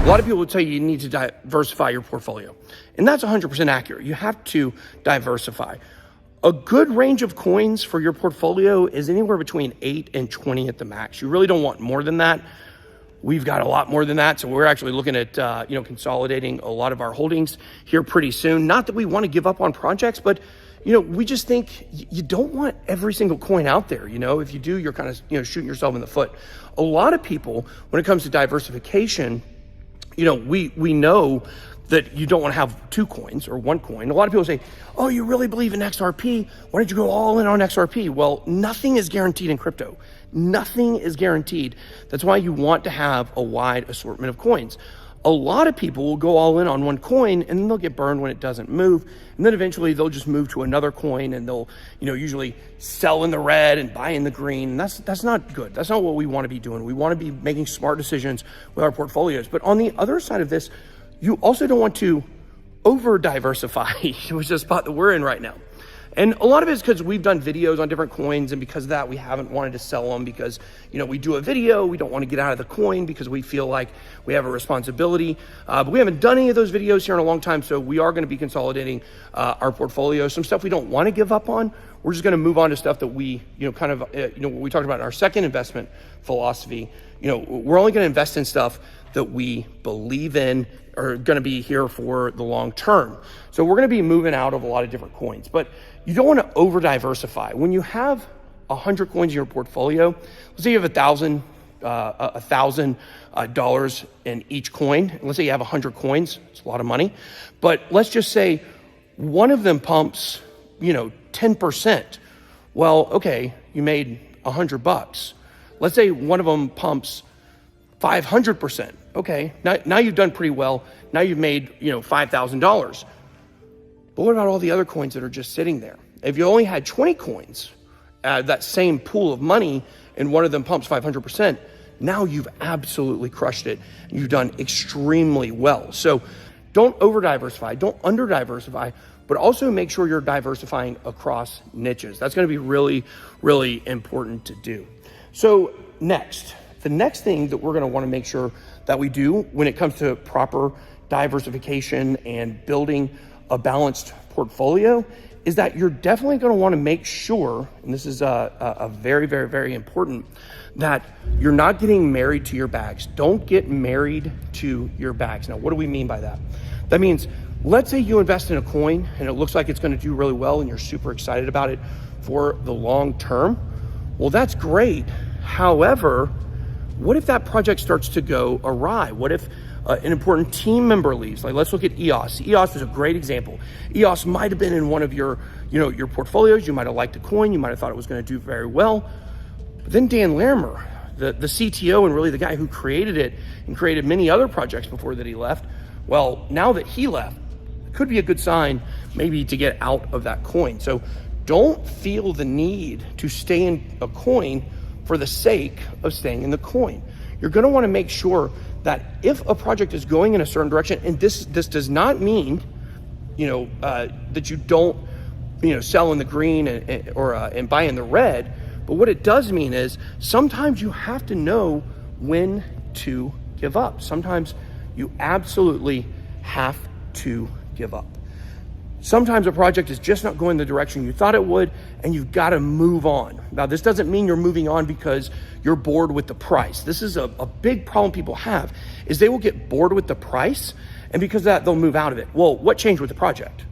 A lot of people will tell you need to diversify your portfolio, and that's 100% accurate. You have to diversify. A good range of coins for your portfolio is anywhere between 8 and 20 at the max. You really don't want more than that. We've got a lot more than that, so we're actually looking at consolidating a lot of our holdings here pretty soon. Not that we want to give up on projects, but we just think you don't want every single coin out there. If you do, you're kind of shooting yourself in the foot. A lot of people, when it comes to diversification, we know that you don't want to have 2 coins or 1 coin. A lot of people say, oh, you really believe in XRP? Why don't you go all in on XRP? Well, nothing is guaranteed in crypto. Nothing is guaranteed. That's why you want to have a wide assortment of coins. A lot of people will go all in on 1 coin and then they'll get burned when it doesn't move. And then eventually they'll just move to another coin and they'll, usually sell in the red and buy in the green. And that's not good. That's not what we want to be doing. We want to be making smart decisions with our portfolios. But on the other side of this, you also don't want to over diversify, which is the spot that we're in right now. And a lot of it is because we've done videos on different coins, and because of that, we haven't wanted to sell them because, we do a video, we don't want to get out of the coin because we feel like we have a responsibility. But we haven't done any of those videos here in a long time, so we are going to be consolidating our portfolio. Some stuff we don't want to give up on. We're just going to move on to stuff that we, what we talked about in our second investment philosophy. We're only going to invest in stuff that we believe in are going to be here for the long term. So we're going to be moving out of a lot of different coins, but you don't want to over diversify. When you have 100 coins in your portfolio, let's say you have $1,000 in each coin. Let's say you have 100 coins. It's a lot of money, but let's just say one of them pumps, 10%. Well, okay, you made $100. Let's say one of them pumps 500%. Okay, now you've done pretty well. Now you've made, $5,000. But what about all the other coins that are just sitting there? If you only had 20 coins, that same pool of money, and one of them pumps 500%, now you've absolutely crushed it. You've done extremely well. So don't over diversify, don't under diversify, but also make sure you're diversifying across niches. That's going to be really, really important to do. So the next thing that we're going to want to make sure that we do when it comes to proper diversification and building a balanced portfolio is that you're definitely going to want to make sure, and this is a very, very, very important, that you're not getting married to your bags. Don't get married to your bags. Now, what do we mean by that? That means, let's say you invest in a coin and it looks like it's going to do really well and you're super excited about it for the long term. Well, that's great. However, what if that project starts to go awry? What if an important team member leaves? Like, let's look at EOS. EOS is a great example. EOS might have been in one of your portfolios. You might have liked the coin. You might have thought it was going to do very well. But then Dan Larimer, the CTO and really the guy who created it and created many other projects before that he left, well, now that he left, it could be a good sign maybe to get out of that coin. So don't feel the need to stay in a coin for the sake of staying in the coin. You're going to want to make sure that if a project is going in a certain direction, and this does not mean, that you don't, sell in the green and buy in the red, but what it does mean is sometimes you have to know when to give up. Sometimes you absolutely have to give up. Sometimes a project is just not going the direction you thought it would, and you've got to move on. Now, this doesn't mean you're moving on because you're bored with the price. This is a big problem people have, is they will get bored with the price, and because of that, they'll move out of it. Well, what changed with the project?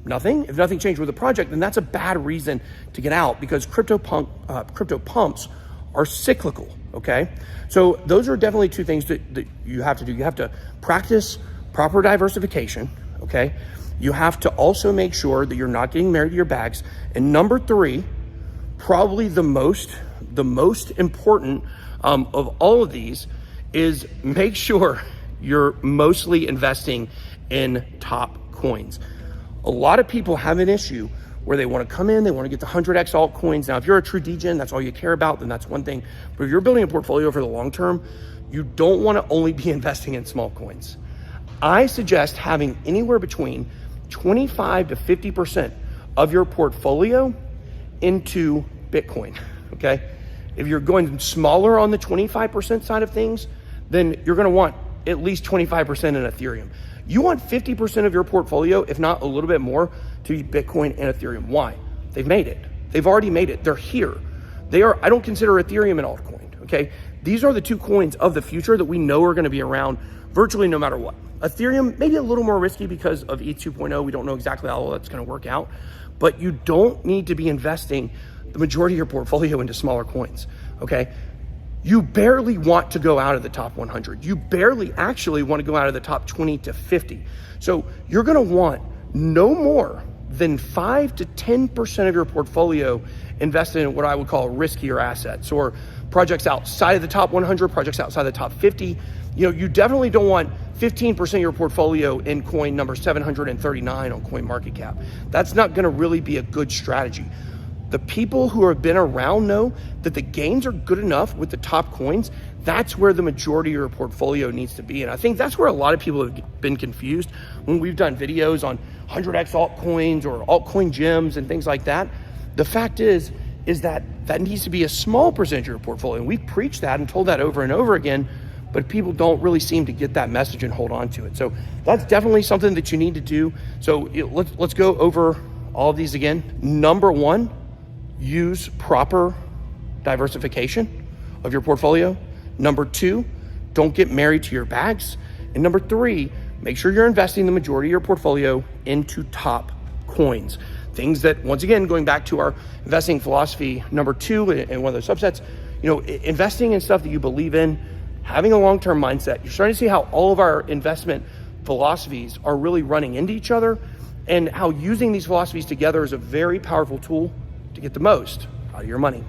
Nothing. If nothing changed with the project, then that's a bad reason to get out, because crypto pumps are cyclical, okay? So those are definitely 2 things that you have to do. You have to practice proper diversification, okay? You have to also make sure that you're not getting married to your bags. And number 3, probably the most important of all of these, is make sure you're mostly investing in top coins. A lot of people have an issue where they want to come in, they want to get the 100x altcoins. Now, if you're a true degen, that's all you care about, then that's one thing. But if you're building a portfolio for the long term, you don't want to only be investing in small coins. I suggest having anywhere between 25 to 50% of your portfolio into Bitcoin, okay? If you're going smaller on the 25% side of things, then you're going to want at least 25% in Ethereum. You want 50% of your portfolio, if not a little bit more, to be Bitcoin and Ethereum. Why? They've made it. They've already made it. They're here. I don't consider Ethereum an altcoin, okay? These are the two coins of the future that we know are gonna be around virtually no matter what. Ethereum, maybe a little more risky because of ETH 2.0. We don't know exactly how that's gonna work out, but you don't need to be investing the majority of your portfolio into smaller coins, okay? You barely want to go out of the top 100. You barely actually want to go out of the top 20 to 50. So you're gonna want no more than 5 to 10% of your portfolio invested in what I would call riskier assets, or projects outside of the top 100, projects outside the top 50. You definitely don't want 15% of your portfolio in coin number 739 on CoinMarketCap. That's not gonna really be a good strategy. The people who have been around know that the gains are good enough with the top coins. That's where the majority of your portfolio needs to be. And I think that's where a lot of people have been confused when we've done videos on 100x altcoins or altcoin gems and things like that. The fact is that needs to be a small percentage of your portfolio. And we've preached that and told that over and over again, but people don't really seem to get that message and hold on to it. So that's definitely something that you need to do. So let's go over all of these again. Number one, use proper diversification of your portfolio. Number two, don't get married to your bags. And number three, make sure you're investing the majority of your portfolio into top coins. Things that, once again, going back to our investing philosophy number two and one of those subsets, investing in stuff that you believe in, having a long-term mindset. You're starting to see how all of our investment philosophies are really running into each other, and how using these philosophies together is a very powerful tool to get the most out of your money.